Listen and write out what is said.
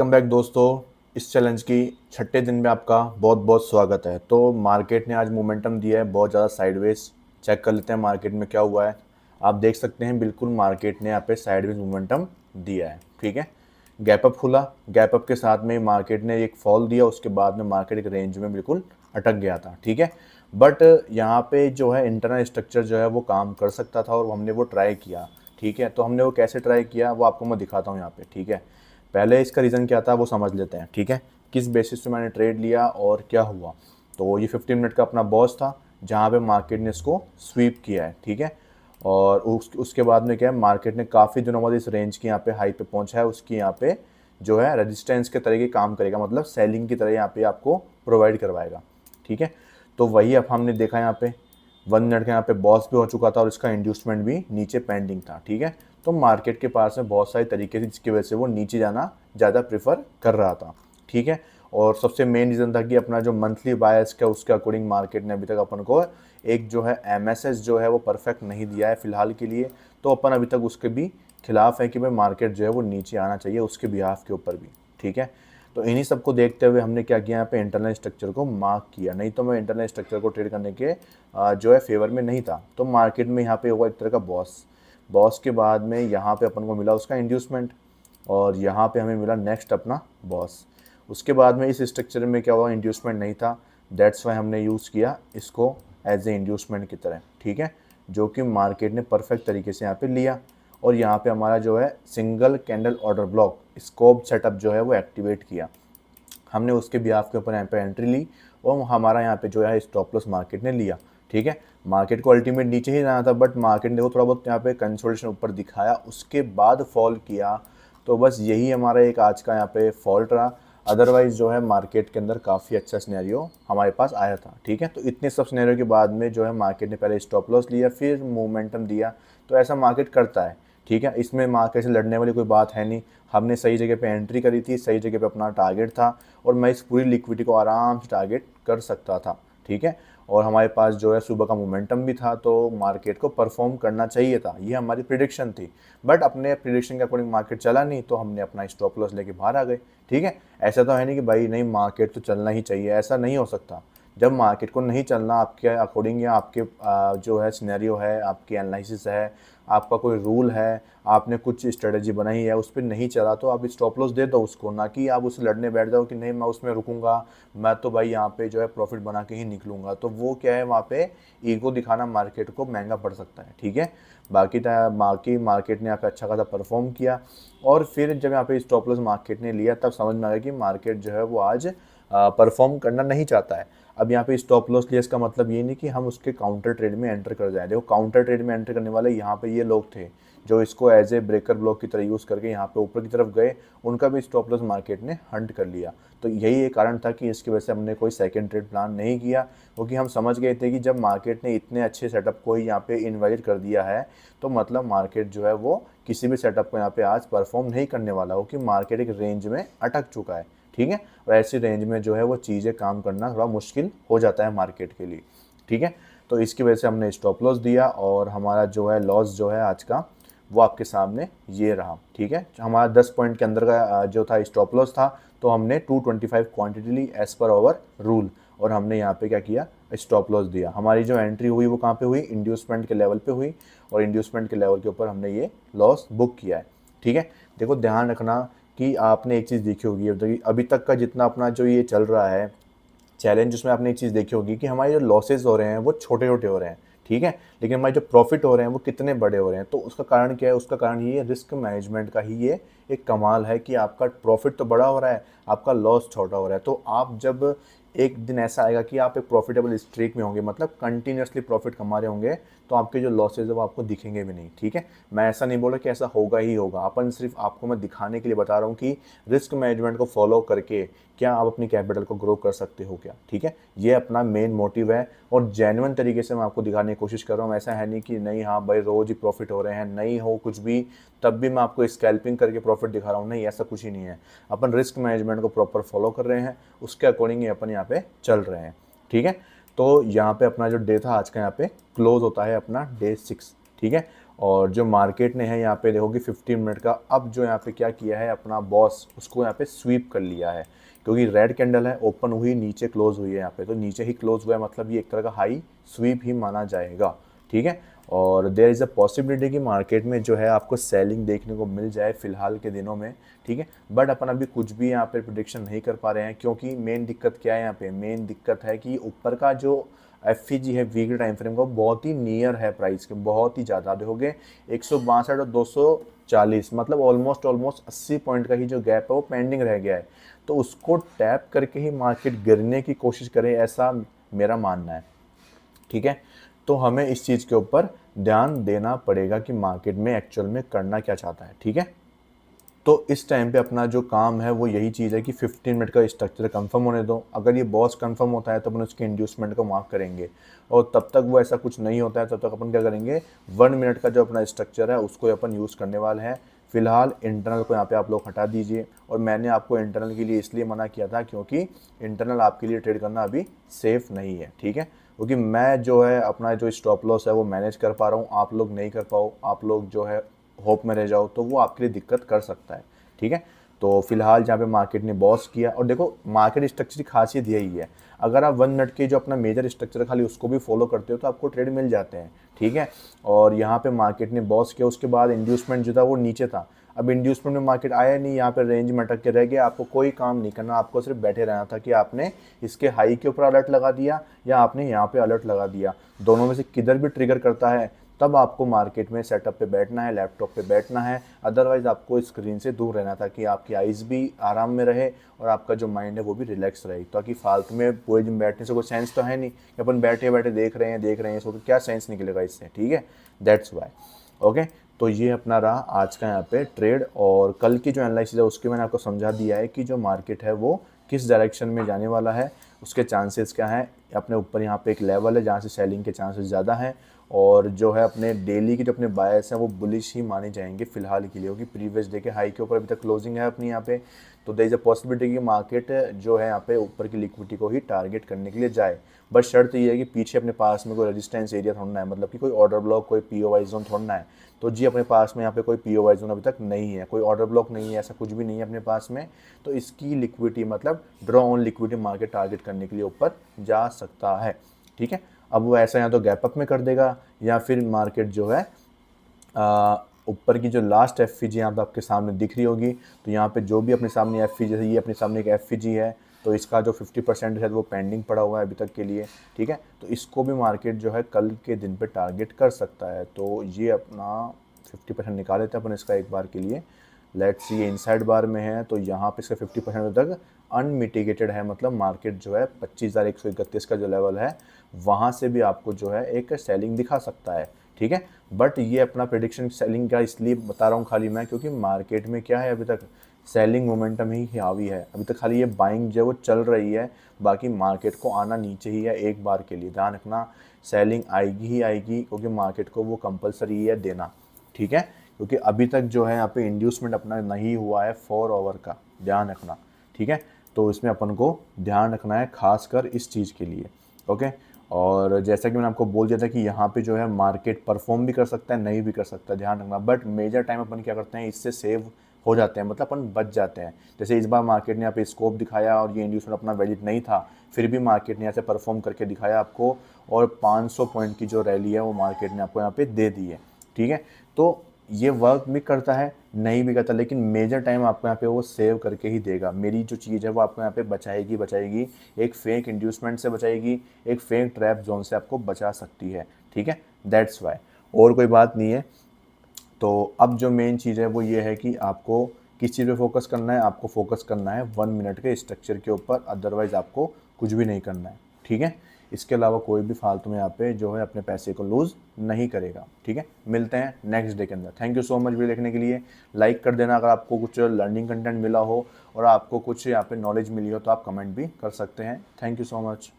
Welcome back दोस्तों। इस challenge की छठे दिन में आपका बहुत बहुत स्वागत है। तो मार्केट ने आज मोमेंटम दिया है बहुत ज़्यादा साइडवेज। चेक कर लेते हैं मार्केट में क्या हुआ है। आप देख सकते हैं बिल्कुल मार्केट ने यहाँ पे साइडवेज मोमेंटम दिया है। ठीक है, गैप अप खुला, गैप अप के साथ में मार्केट ने एक फॉल दिया, उसके बाद में मार्केट एक रेंज में बिल्कुल अटक गया था। ठीक है, बट यहाँ पे जो है इंटरनल स्ट्रक्चर जो है वो काम कर सकता था और हमने वो ट्राई किया। ठीक है, तो हमने वो कैसे ट्राई किया वो आपको मैं दिखाता हूँ यहाँ पे। ठीक है, पहले इसका रीज़न क्या था वो समझ लेते हैं। ठीक है, किस बेसिस पे मैंने ट्रेड लिया और क्या हुआ। तो ये 15 मिनट का अपना बॉस था जहाँ पे मार्केट ने इसको स्वीप किया है। ठीक है, और उसके बाद में क्या है, मार्केट ने काफ़ी दिनों बाद इस रेंज की यहाँ पे हाई पे पहुँचा है। उसकी यहाँ पे जो है रेजिस्टेंस के तरीके काम करेगा, मतलब सेलिंग की तरह यहाँ पे आपको प्रोवाइड करवाएगा। ठीक है, तो वही अब हमने देखा यहाँ पे 1 मिनट का यहाँ पे बॉस भी हो चुका था और इसका इंड्यूसमेंट भी नीचे पेंडिंग था। ठीक है, तो मार्केट के पास में बहुत सारे तरीके थे जिसकी वजह से वो नीचे जाना ज़्यादा प्रेफर कर रहा था। ठीक है, और सबसे मेन रीज़न था कि अपना जो मंथली बायस का उसके अकॉर्डिंग मार्केट ने अभी तक अपन को एक जो है एमएसएस जो है वो परफेक्ट नहीं दिया है फिलहाल के लिए। तो अपन अभी तक उसके भी खिलाफ है कि भाई मार्केट जो है वो नीचे आना चाहिए उसके बिहाफ के ऊपर भी। ठीक है, तो इन्हीं सबको देखते हुए हमने क्या किया, यहाँ पे इंटरनल स्ट्रक्चर को मार्क किया। नहीं तो मैं इंटरनल स्ट्रक्चर को ट्रेड करने के जो है फेवर में नहीं था। तो मार्केट में यहाँ पे हुआ एक तरह का बॉस। बॉस के बाद में यहाँ पे अपन को मिला उसका इंड्यूसमेंट और यहाँ पे हमें मिला नेक्स्ट अपना बॉस। उसके बाद में इस स्ट्रक्चर में क्या हुआ, इंड्यूसमेंट नहीं था, दैट्स वाई हमने यूज़ किया इसको एज ए इंड्यूसमेंट की तरह। ठीक है, जो कि मार्केट ने परफेक्ट तरीके से यहाँ पे लिया और यहाँ पे हमारा जो है single candle order block scope setup जो है वो एक्टिवेट किया हमने। उसके बिहाफ के ऊपर यहाँ पे एंट्री ली और हमारा यहाँ पे जो है स्टॉप लॉस मार्केट ने लिया। ठीक है, मार्केट को अल्टीमेट नीचे ही जाना था बट मार्केट ने वो थोड़ा बहुत यहाँ पे कंसोलिडेशन ऊपर दिखाया, उसके बाद फॉल किया। तो बस यही हमारा एक आज का यहाँ पे फॉल्ट रहा। अदरवाइज जो है मार्केट के अंदर काफ़ी अच्छा सिनेरियो हमारे पास आया था। ठीक है, तो इतने सब सिनेरियो के बाद में जो है मार्केट ने पहले स्टॉप लॉस लिया फिर मोमेंटम दिया। तो ऐसा मार्केट करता है। ठीक है, इसमें मार्केट से लड़ने वाली कोई बात है नहीं। हमने सही जगह पे एंट्री करी थी, सही जगह पे अपना टारगेट था और मैं इस पूरी लिक्विडिटी को आराम से टारगेट कर सकता था। ठीक है, और हमारे पास जो है सुबह का मोमेंटम भी था तो मार्केट को परफॉर्म करना चाहिए था, ये हमारी प्रिडिक्शन थी। बट अपने प्रिडिक्शन के अकॉर्डिंग मार्केट चला नहीं तो हमने अपना स्टॉप लॉस लेके बाहर आ गए। ठीक है, ऐसा तो है नहीं कि भाई नहीं मार्केट तो चलना ही चाहिए, ऐसा नहीं हो सकता। जब मार्केट को नहीं चलना आपके अकॉर्डिंग या आपके जो है सिनेरियो है, आपकी एनालिसिस है, आपका कोई रूल है, आपने कुछ स्ट्रेटजी बनाई है, उस पर नहीं चला तो आप स्टॉप लॉस दे दो उसको, ना कि आप उससे लड़ने बैठ जाओ कि नहीं मैं उसमें रुकूंगा, मैं तो भाई यहाँ पे जो है प्रॉफिट बना के ही निकलूंगा। तो वो क्या है, वहाँ पे ईगो दिखाना मार्केट को महंगा पड़ सकता है। ठीक है, बाकी मार्केट ने यहाँ पे अच्छा खासा परफॉर्म किया और फिर जब यहाँ पे स्टॉप लॉस मार्केट ने लिया तब समझ में आ गया कि मार्केट जो है वो आज परफॉर्म करना नहीं चाहता है। अब यहाँ पे स्टॉप लॉस लिया इसका मतलब ये नहीं कि हम उसके काउंटर ट्रेड में एंटर कर जाए। देखो काउंटर ट्रेड में एंटर करने वाले यहाँ पे ये लोग थे जो इसको एज ए ब्रेकर ब्लॉक की तरह यूज़ करके यहाँ पे ऊपर की तरफ गए, उनका भी स्टॉप लॉस मार्केट ने हंट कर लिया। तो यही एक कारण था कि इसकी वजह से हमने कोई सेकंड ट्रेड प्लान नहीं किया, क्योंकि हम समझ गए थे कि जब मार्केट ने इतने अच्छे सेटअप को ही यहाँ पे इनवैलिड कर दिया है तो मतलब मार्केट जो है वो किसी भी सेटअप को यहाँ पे आज परफॉर्म नहीं करने वाला हो, कि मार्केट एक रेंज में अटक चुका है। ठीक है, और ऐसी रेंज में जो है वो चीज़ें काम करना थोड़ा मुश्किल हो जाता है मार्केट के लिए। ठीक है, तो इसकी वजह से हमने स्टॉप लॉस दिया और हमारा जो है लॉस जो है आज का वो आपके सामने ये रहा। ठीक है, हमारा 10 पॉइंट के अंदर का जो था स्टॉप लॉस था, तो हमने 225 क्वांटिटी ली एज पर आवर रूल और हमने यहाँ पे क्या किया, स्टॉप लॉस दिया। हमारी जो एंट्री हुई वो कहाँ पे हुई, इंड्यूसमेंट के लेवल पे हुई और इंड्यूसमेंट के लेवल के ऊपर हमने ये लॉस बुक किया है। ठीक है, देखो ध्यान रखना कि आपने एक चीज़ देखी होगी अभी तक का जितना अपना जो ये चल रहा है चैलेंज, उसमें आपने एक चीज़ देखी होगी कि हमारे जो लॉसेस हो रहे हैं वो छोटे छोटे हो रहे हैं। ठीक है, लेकिन हमारे जो प्रॉफिट हो रहे हैं वो कितने बड़े हो रहे हैं। तो उसका कारण क्या है, उसका कारण ये रिस्क मैनेजमेंट का ही ये एक कमाल है कि आपका प्रॉफिट तो बड़ा हो रहा है, आपका लॉस छोटा हो रहा है। तो आप जब एक दिन ऐसा आएगा कि आप एक प्रॉफिटेबल स्ट्रीक में होंगे, मतलब कंटिन्यूसली प्रॉफिट कमा रहे होंगे, तो आपके जो लॉसेज है वो आपको दिखेंगे भी नहीं। ठीक है, मैं ऐसा नहीं बोल रहा कि ऐसा होगा ही होगा, अपन सिर्फ आपको मैं दिखाने के लिए बता रहा हूँ कि रिस्क मैनेजमेंट को फॉलो करके क्या आप अपनी कैपिटल को ग्रो कर सकते हो क्या। ठीक है, ये अपना मेन मोटिव है और जेन्युइन तरीके से मैं आपको दिखाने की कोशिश कर रहा हूँ। ऐसा है नहीं कि नहीं हाँ भाई रोज़ ही प्रॉफिट हो रहे हैं, नहीं हो कुछ भी तब भी मैं आपको स्कैल्पिंग करके प्रॉफिट दिखा रहा हूँ, नहीं ऐसा कुछ ही नहीं है। अपन रिस्क मैनेजमेंट को प्रॉपर फॉलो कर रहे हैं, उसके अकॉर्डिंग ही अपन यहाँ पे चल रहे हैं। ठीक है, तो यहाँ पे अपना जो डे था आज का यहाँ पे क्लोज होता है अपना डे 6। ठीक है, और जो मार्केट ने है यहाँ पे देखो कि 15 मिनट का अब जो यहाँ पे क्या किया है अपना बॉस, उसको यहाँ पे स्वीप कर लिया है, क्योंकि रेड कैंडल है, ओपन हुई नीचे क्लोज हुई है यहाँ पे, तो नीचे ही क्लोज हुआ है, मतलब ये एक तरह का हाई स्वीप ही माना जाएगा। ठीक है, और देयर इज़ अ पॉसिबिलिटी कि मार्केट में जो है आपको सेलिंग देखने को मिल जाए फिलहाल के दिनों में। ठीक है, बट अपन अभी कुछ भी यहाँ पे प्रिडिक्शन नहीं कर पा रहे हैं, क्योंकि मेन दिक्कत क्या है यहाँ पे, मेन दिक्कत है कि ऊपर का जो एफ है वीकली टाइम फ्रेम का, बहुत ही नियर है प्राइस के, बहुत ही ज़्यादा देखोगे 162 और 240, मतलब ऑलमोस्ट ऑलमोस्ट 80 पॉइंट का ही जो गैप है वो पेंडिंग रह गया है। तो उसको टैप करके ही मार्केट गिरने की कोशिश करे, ऐसा मेरा मानना है। ठीक है, तो हमें इस चीज़ के ऊपर ध्यान देना पड़ेगा कि मार्केट में एक्चुअल में करना क्या चाहता है। ठीक है, तो इस टाइम पे अपना जो काम है वो यही चीज़ है कि 15 मिनट का स्ट्रक्चर कंफर्म होने दो। अगर ये बॉस कंफर्म होता है तो अपन उसके इंड्यूसमेंट को मार्क करेंगे, और तब तक वो ऐसा कुछ नहीं होता है तब तक अपन क्या करेंगे, 1 मिनट का जो अपना स्ट्रक्चर है उसको अपन यूज़ करने वाले हैं। फिलहाल इंटरनल को यहाँ पे आप लोग हटा दीजिए, और मैंने आपको इंटरनल के लिए इसलिए मना किया था क्योंकि इंटरनल आपके लिए ट्रेड करना अभी सेफ़ नहीं है। ठीक है, क्योंकि मैं जो है अपना जो स्टॉप लॉस है वो मैनेज कर पा रहा हूँ, आप लोग नहीं कर पाओ, आप लोग जो है होप में रह जाओ, तो वो आपके लिए दिक्कत कर सकता है। ठीक है, तो फिलहाल जहाँ पे मार्केट ने बॉस किया, और देखो मार्केट स्ट्रक्चर की खासियत यही है, अगर आप 1 मिनट के जो अपना मेजर स्ट्रक्चर खाली उसको भी फॉलो करते हो तो आपको ट्रेड मिल जाते हैं। ठीक है, और यहाँ पे मार्केट ने बॉस किया, उसके बाद इंड्यूसमेंट जो था वो नीचे था, अब इंड्यूसमेंट में मार्केट आया नहीं, यहाँ पे रेंज में अटक के रह गया, आपको कोई काम नहीं करना, आपको सिर्फ बैठे रहना था कि आपने इसके हाई के ऊपर अलर्ट लगा दिया या आपने यहाँ पे अलर्ट लगा दिया, दोनों में से किधर भी ट्रिगर करता है तब आपको मार्केट में सेटअप पे बैठना है, लैपटॉप पे बैठना है, अदरवाइज़ आपको स्क्रीन से दूर रहना था कि आपकी आइज़ भी आराम में रहे और आपका जो माइंड है वो भी रिलैक्स रहे, ताकि फालतू में पूरे दिन बैठने से कोई सेंस तो है नहीं कि अपन बैठे बैठे देख रहे हैं, सो क्या सेंस निकलेगा इससे। ठीक है, दैट्स वाई। ओके, तो ये अपना रहा आज का यहाँ पे ट्रेड, और कल की जो एनालिसिस है उसके मैंने आपको समझा दिया है कि जो मार्केट है वो किस डायरेक्शन में जाने वाला है, उसके चांसेस क्या हैं। अपने ऊपर यहाँ पे एक लेवल है जहाँ से सेलिंग के चांसेस ज़्यादा हैं, और जो है अपने डेली के जो अपने बायर्स हैं वो बुलिश ही माने जाएंगे फिलहाल के लिए, क्योंकि प्रीवियस डे के हाई के ऊपर अभी तक क्लोजिंग है अपनी यहाँ पे, तो देयर इज़ अ पॉसिबिलिटी कि मार्केट जो है यहाँ पे ऊपर की लिक्विडिटी को ही टारगेट करने के लिए जाए। बट शर्त ये है कि पीछे अपने पास में कोई रेजिस्टेंस एरिया थोड़ा है, मतलब कि कोई ऑर्डर ब्लॉक, कोई पीओवाई जोन थोड़ा है। तो जी अपने पास में यहाँ पे कोई पीओवाई जोन अभी तक नहीं है, कोई ऑर्डर ब्लॉक नहीं है, ऐसा कुछ भी नहीं है अपने पास में, तो इसकी लिक्विडिटी मतलब draw on liquidity market target करने के लिए ऊपर जा सकता है। ठीक है, अब वो ऐसा या तो गैप अप में कर देगा या फिर मार्केट जो है ऊपर की जो लास्ट एफ यहाँ पे आपके सामने दिख रही होगी, तो यहाँ पे जो भी अपने सामने एफ जैसे ये अपने सामने एक एफ है, तो इसका जो 50% है वो पेंडिंग पड़ा हुआ है अभी तक के लिए। ठीक है, तो इसको भी मार्केट जो है कल के दिन पे टारगेट कर सकता है, तो ये अपना 50% निकाल लेते हैं अपन इसका एक बार के लिए। लेट्स सी, ये इनसाइड बार में है तो यहाँ पे इसका 50% तक अनमिटिगेटेड है, मतलब मार्केट जो है 25,131 का जो लेवल है वहाँ से भी आपको जो है एक सेलिंग दिखा सकता है। ठीक है, बट ये अपना प्रेडिक्शन सेलिंग का इसलिए बता रहा हूँ खाली मैं, क्योंकि मार्केट में क्या है अभी तक सेलिंग मोमेंटम ही हावी है, अभी तक खाली ये बाइंग जो है वो चल रही है, बाकी मार्केट को आना नीचे ही है एक बार के लिए, ध्यान रखना सेलिंग आएगी ही आएगी, क्योंकि मार्केट को वो कंपलसरी है देना। ठीक है, क्योंकि अभी तक जो है यहाँ पे इंड्यूसमेंट अपना नहीं हुआ है 4 ओवर का, ध्यान रखना। ठीक है, तो इसमें अपन को ध्यान रखना है खासकर इस चीज़ के लिए। ओके, और जैसा कि मैंने आपको बोल दिया था कि यहाँ पे जो है मार्केट परफॉर्म भी कर सकता है, नहीं भी कर सकता, ध्यान रखना, बट मेजर टाइम अपन क्या करते हैं, इससे सेव हो जाते हैं, मतलब अपन बच जाते हैं। जैसे इस बार मार्केट ने यहाँ पे स्कोप दिखाया और ये इंड्यूसमेंट अपना वैलिड नहीं था, फिर भी मार्केट ने यहाँ से परफॉर्म करके दिखाया आपको, और 500 पॉइंट की जो रैली है वो मार्केट ने आपको यहाँ पे दे दी है। ठीक है, तो ये वर्क भी करता है, नहीं भी करता, लेकिन मेजर टाइम आपको यहाँ पे वो सेव करके ही देगा। मेरी जो चीज़ है वो आपको यहाँ पे बचाएगी, एक फेक इंड्यूसमेंट से बचाएगी, एक फेक ट्रैप जोन से आपको बचा सकती है। ठीक है, दैट्स वाई, और कोई बात नहीं है। तो अब जो मेन चीज़ है वो ये है कि आपको किस चीज़ पे फोकस करना है, आपको फोकस करना है 1 मिनट के स्ट्रक्चर के ऊपर, अदरवाइज़ आपको कुछ भी नहीं करना है। ठीक है, इसके अलावा कोई भी फालतू में यहाँ पे जो है अपने पैसे को लूज़ नहीं करेगा। ठीक है, मिलते हैं नेक्स्ट डे के अंदर। Thank you so much video देखने के लिए, लाइक कर देना अगर आपको कुछ लर्निंग कंटेंट मिला हो और आपको कुछ यहाँ पे नॉलेज मिली हो तो आप कमेंट भी कर सकते हैं। Thank you so much.